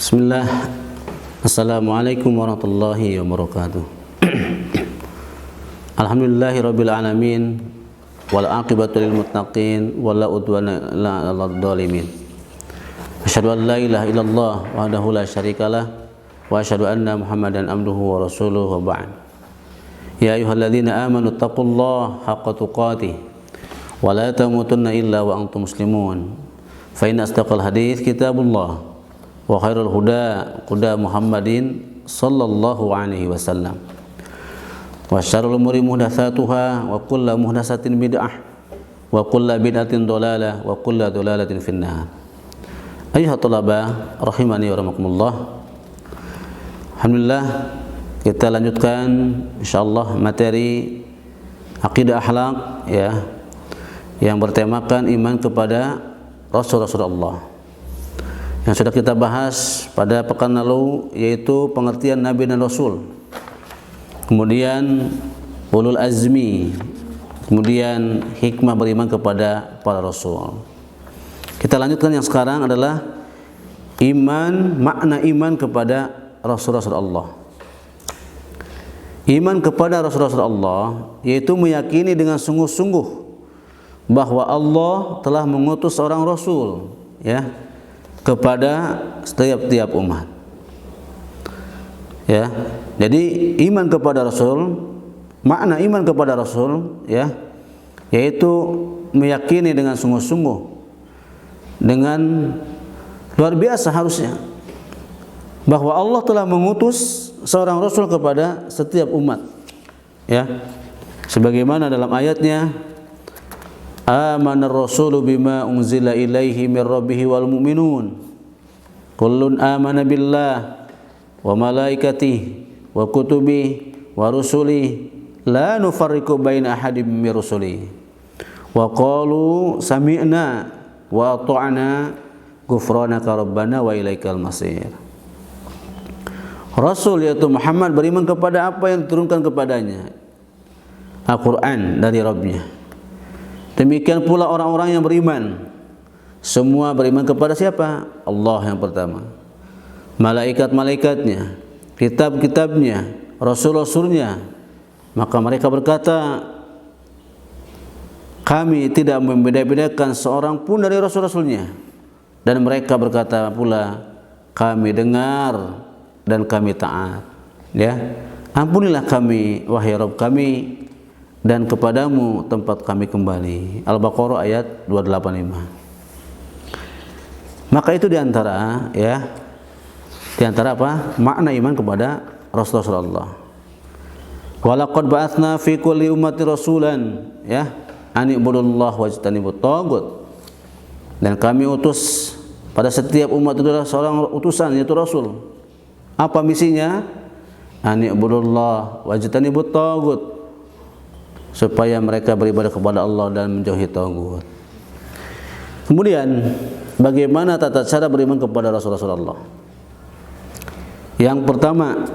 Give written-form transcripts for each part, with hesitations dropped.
Bismillah. Assalamualaikum warahmatullahi wabarakatuh. Alhamdulillahirabbil alamin wal aqibatu lil muttaqin wala udwana illa 'alal zalimin. Asyhadu an la ilaha illallah wahdahu la syarikalah wa asyhadu anna Muhammadan abduhu wa rasuluhu wa ba'd. Ya ayyuhalladzina amanu taqullaha haqqa tuqatih wa la tamutunna illa wa antum muslimun. Fa inna asdaqal hadits kitabullah wa khairul huda Muhammadin sallallahu alaihi wasallam wa syarrul umuri muhdatsatuha wa kullu muhdatsatin bid'ah wa kullu bid'atin dhalalah wa kullu dhalalatin finnar. Ayuhat thalaba rahimani wa rahmakumullah. Alhamdulillah, kita lanjutkan insyaallah materi akidah akhlak ya, yang bertemakan iman kepada Rasul-Rasul Allah. Yang sudah kita bahas pada pekan lalu yaitu pengertian Nabi dan Rasul, kemudian ulul azmi, kemudian hikmah beriman kepada para Rasul. Kita lanjutkan yang sekarang adalah makna iman kepada Rasul-Rasul Allah. Iman kepada Rasul-Rasul Allah yaitu meyakini dengan sungguh-sungguh bahwa Allah telah mengutus seorang Rasul ya, kepada setiap umat. Ya. Jadi iman kepada Rasul, makna iman kepada Rasul ya, yaitu meyakini dengan sungguh-sungguh, dengan luar biasa harusnya, bahwa Allah telah mengutus seorang Rasul kepada setiap umat. Ya. Sebagaimana dalam ayatnya, amanar rasulu bima unzila ilaihi mir rabbihi wal mu'minun kullun amana billah wa malaikatihi wa kutubihi wa rusulihi la nufarriqu baina ahadin min rusulihi wa qalu sami'na wa ata'na ghufranaka rabbana wa ilaikal masir. Rasul yaitu Muhammad beriman kepada apa yang diturunkan kepadanya, Al-Quran dari Rabbnya. Demikian pula orang-orang yang beriman, semua beriman kepada siapa? Allah yang pertama, malaikat-malaikatnya, kitab-kitabnya, rasul-rasulnya. Maka mereka berkata, kami tidak membeda-bedakan seorang pun dari rasul-rasulnya. Dan mereka berkata pula, kami dengar dan kami taat. Ya, ampunilah kami wahai Rabb kami, dan kepadamu tempat kami kembali. Al-Baqarah ayat 285. Maka itu diantara ya, diantara apa? Makna iman kepada Rasulullah. Walaqad ba'atsna fi kulli ummati rasulan ya, an ibudullah wajtanibut tagut. Dan kami utus pada setiap umat itu adalah seorang utusan yaitu Rasul. Apa misinya? An ibudullah wajtanibut tagut, supaya mereka beribadah kepada Allah dan menjauhi tagut. Kemudian bagaimana tata cara beriman kepada Rasulullah? Yang pertama,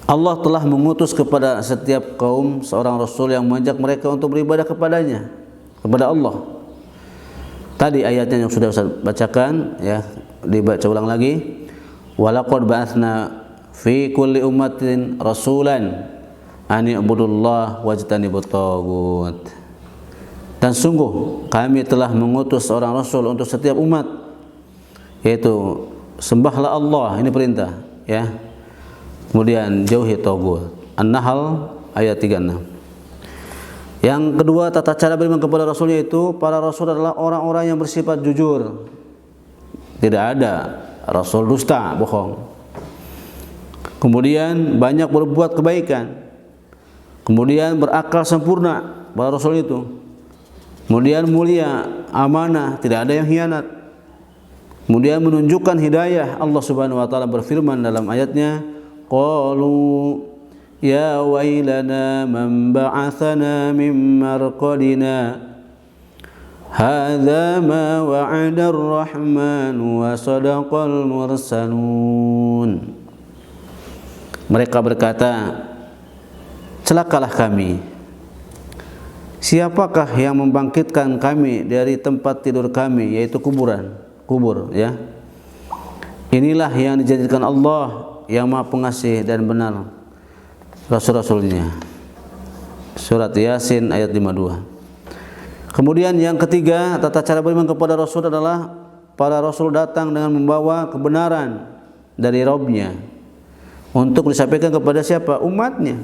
Allah telah mengutus kepada setiap kaum seorang Rasul yang mengajak mereka untuk beribadah kepadanya, kepada Allah. Tadi ayatnya yang sudah saya bacakan ya, dibaca ulang lagi. Walaqad ba'atsna fi kulli ummatin rasulan an i'budullah wajtanibut tagut. Dan sungguh kami telah mengutus seorang Rasul untuk setiap umat, yaitu sembahlah Allah, ini perintah ya, kemudian jauhi tagut. An-Nahl ayat 36. Yang kedua, tata cara beriman kepada Rasul yaitu para Rasul adalah orang-orang yang bersifat jujur. Tidak ada Rasul dusta, bohong. Kemudian banyak berbuat kebaikan. Kemudian berakal sempurna para Rasul itu. Kemudian mulia, amanah, tidak ada yang khianat. Kemudian menunjukkan hidayah. Allah Subhanahu wa taala berfirman dalam ayatnya, qalu ya wailana man ba'atsana min marqadina hadza ma wa'ada ar-rahman wa sadaqal mursalun. Mereka berkata, celakalah kami. Siapakah yang membangkitkan kami dari tempat tidur kami, yaitu kubur ya? Inilah yang dijanjikan Allah yang Maha Pengasih dan benar Rasul-Rasulnya. Surat Yasin ayat 52. Kemudian yang ketiga, tata cara beriman kepada Rasul adalah para Rasul datang dengan membawa kebenaran dari Rabb-Nya untuk disampaikan kepada siapa? Umatnya.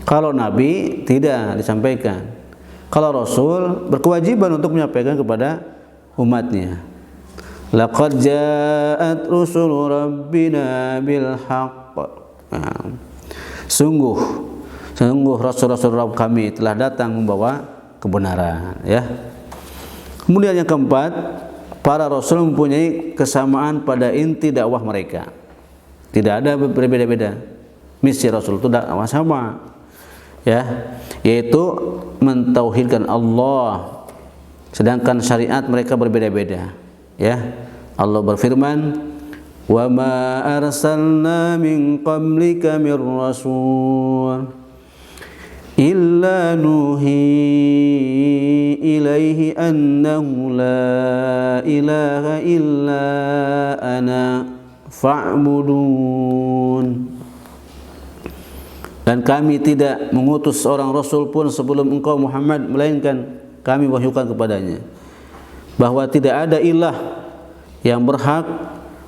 Kalau Nabi tidak disampaikan. Kalau Rasul berkewajiban untuk menyampaikan kepada umatnya. Laqad ja'at rusul rabbina bil haqq. Sungguh Rasul-Rasul Rabb kami telah datang membawa kebenaran, ya. Kemudian yang keempat, para Rasul mempunyai kesamaan pada inti dakwah mereka. Tidak ada berbeda-beda. Misi Rasul itu dakwah sama, ya, yaitu mentauhidkan Allah. Sedangkan syariat mereka berbeda-beda, ya. Allah berfirman, wa ma arsalna min qablika mir rasul illa nuhi ilaihi annahu la ilaha illa ana fa'budun. Dan kami tidak mengutus seorang rasul pun sebelum engkau Muhammad, melainkan kami wahyukan kepadanya bahwa tidak ada ilah yang berhak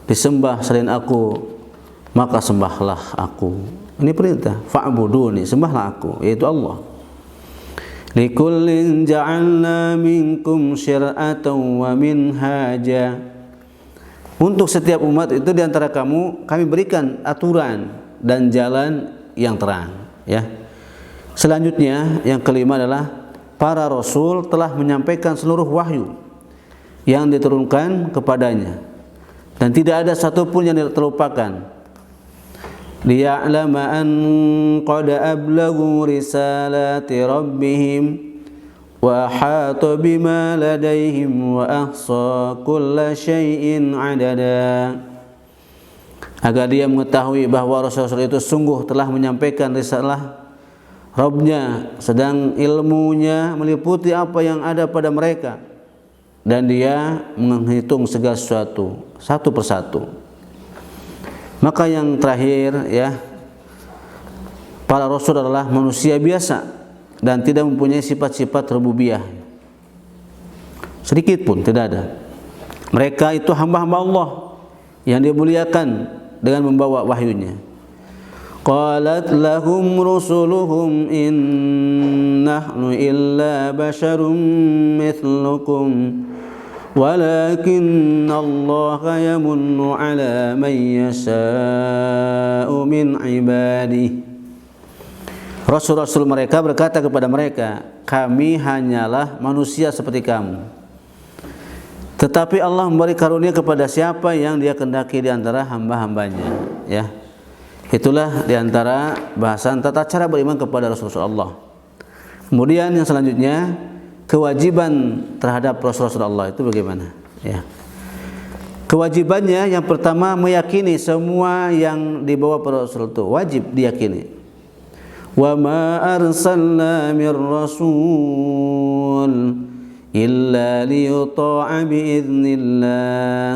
disembah selain aku, maka sembahlah aku. Ini perintah, fa'buduni, sembahlah aku, yaitu Allah. Likullin ja'alna minkum syir'atan wa minhaja. Untuk setiap umat itu di antara kamu kami berikan aturan dan jalan yang terang, ya. Selanjutnya yang kelima adalah para rasul telah menyampaikan seluruh wahyu yang diturunkan kepadanya. Dan tidak ada satupun yang terlupakan. Liya'lama an qad ablagu risalati rabbihim wa ahata bima ladaihim wa ahsa kulla syai'in adada. Agar dia mengetahui bahwa Rasul-Rasul itu sungguh telah menyampaikan risalah Rabb-Nya, sedang ilmunya meliputi apa yang ada pada mereka, dan dia menghitung segala sesuatu satu persatu. Maka yang terakhir, ya, para rasul adalah manusia biasa dan tidak mempunyai sifat-sifat rububiyah, sedikit pun tidak ada. Mereka itu hamba-hamba Allah yang dimuliakan dengan membawa wahyunya. Qalat lahum rusuluhum in nahnu illa basyarum mithlukum walakinna Allaha yamunnu ala man yasha'u min ibadihi. Rasul-rasul mereka berkata kepada mereka, kami hanyalah manusia seperti kamu, tetapi Allah memberi karunia kepada siapa yang Dia kehendaki di antara hamba-hambanya, ya. Itulah di antara bahasan tata cara beriman kepada Rasulullah. Kemudian yang selanjutnya, kewajiban terhadap Rasulullah itu bagaimana? Ya. Kewajibannya yang pertama meyakini semua yang dibawa para Rasul itu wajib diyakini. Wa ma arsalna mir rasul illa liyuta'a biiznillah.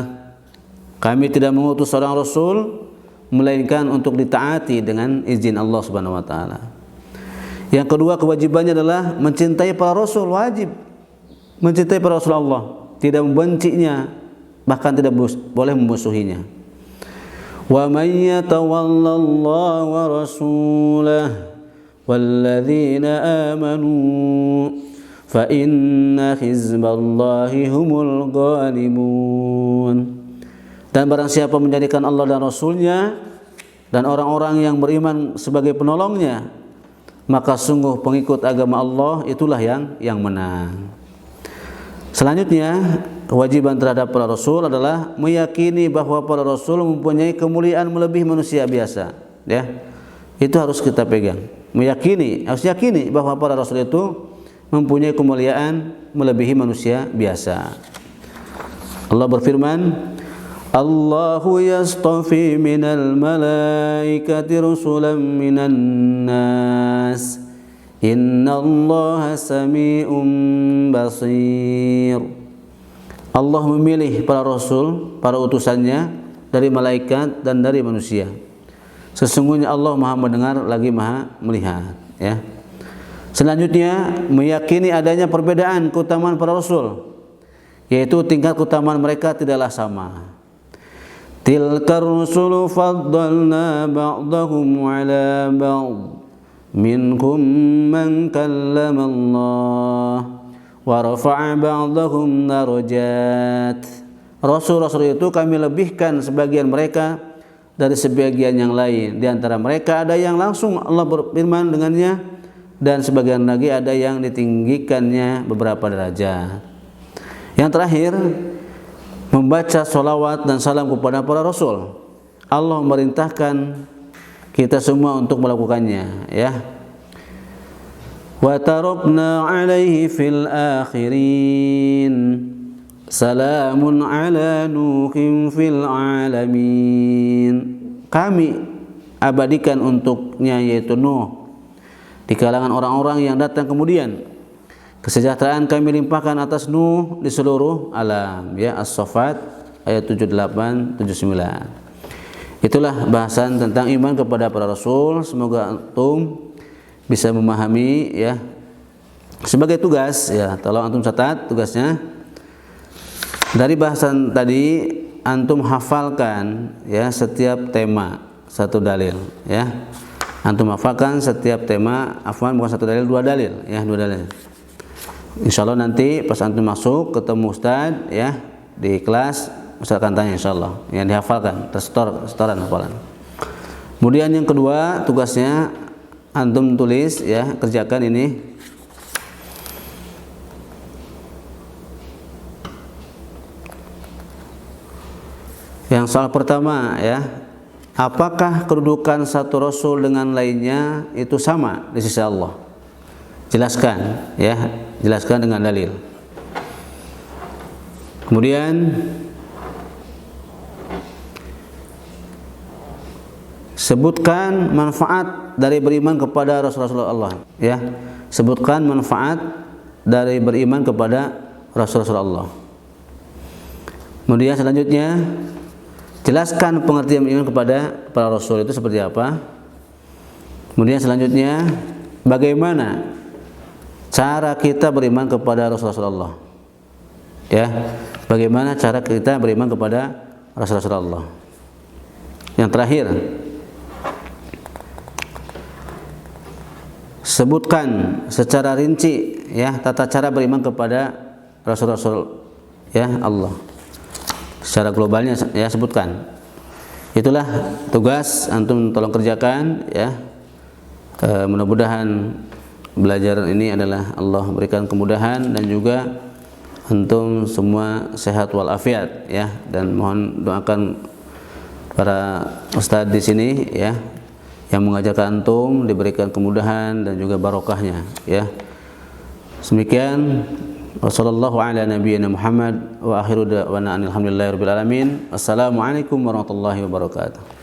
Kami tidak mengutus seorang rasul melainkan untuk ditaati dengan izin Allah Subhanahu wa taala. Yang kedua, kewajibannya adalah mencintai para rasul, wajib mencintai para rasul Allah, tidak membencinya, bahkan tidak boleh memusuhinya. Wa may yatawalla wa rasulahu walladzina amanu fa inna hizballahi humul ghalimun. Dan barang siapa menjadikan Allah dan Rasulnya dan orang-orang yang beriman sebagai penolongnya, maka sungguh pengikut agama Allah itulah yang menang. Selanjutnya, kewajiban terhadap para Rasul adalah meyakini bahwa para Rasul mempunyai kemuliaan melebihi manusia biasa, ya. Itu harus kita pegang. Harus yakini bahwa para Rasul itu mempunyai kemuliaan melebihi manusia biasa. Allah berfirman, Allahu yastafi minal malaikati rusulan minan nas innallaha sami'un basir. Allah memilih para rasul, para utusannya dari malaikat dan dari manusia. Sesungguhnya Allah Maha mendengar lagi Maha melihat, ya. Selanjutnya meyakini adanya perbedaan keutamaan para rasul, yaitu tingkat keutamaan mereka tidaklah sama. Tilkar rusulu faddalna ba'dahum 'ala ba'd minhum man kallama Allah wa rafa'a ba'dahum darajat. Rasul-rasul itu kami lebihkan sebagian mereka dari sebagian yang lain. Di antara mereka ada yang langsung Allah berfirman dengannya, dan sebagian lagi ada yang ditinggikannya beberapa derajat. Yang terakhir, membaca sholawat dan salam kepada para rasul. Allah memerintahkan kita semua untuk melakukannya, ya. Wa tarakna 'alaihi fil akhirin. Salamun 'ala nuhin fil alamin. Kami abadikan untuknya, yaitu Nuh, di kalangan orang-orang yang datang kemudian. Kesejahteraan kami limpahkan atas Nuh di seluruh alam, ya. As-Saffat ayat 78 79. Itulah bahasan tentang iman kepada para rasul. Semoga antum bisa memahami, ya. Sebagai tugas, ya, tolong antum catat tugasnya. Dari bahasan tadi antum hafalkan, ya, setiap tema satu dalil, ya. Antum hafalkan setiap tema, afwan bukan satu dalil, dua dalil, ya, dua dalil. Insyaallah nanti pas antum masuk ketemu ustaz, ya, di kelas, ustaz akan tanya insyaallah, yang dihafalkan, setoran hafalan. Kemudian yang kedua tugasnya antum tulis, ya, kerjakan ini. Yang soal pertama, ya, apakah kedudukan satu rasul dengan lainnya itu sama di sisi Allah? Jelaskan, ya, jelaskan dengan dalil. Kemudian sebutkan manfaat dari beriman kepada Rasul-Rasul Allah, ya. Sebutkan manfaat dari beriman kepada Rasul-Rasul Allah. Kemudian selanjutnya jelaskan pengertian iman kepada para rasul itu seperti apa. Kemudian selanjutnya bagaimana cara kita beriman kepada Rasulullah, ya. Bagaimana cara kita beriman kepada Rasulullah. Yang terakhir, sebutkan secara rinci, ya, tata cara beriman kepada Rasul-Rasul, ya, Allah. Secara globalnya, ya, sebutkan. Itulah tugas antum, tolong kerjakan, ya. Mudah-mudahan belajar ini adalah Allah berikan kemudahan dan juga antum semua sehat walafiat, ya. Dan mohon doakan para ustadz di sini, ya, yang mengajarkan antum diberikan kemudahan dan juga barokahnya, ya. Demikian, wassallallahu ala nabiyyina Muhammad wa akhiru da'wana alhamdulillahirabbil alamin. Assalamualaikum warahmatullahi wabarakatuh.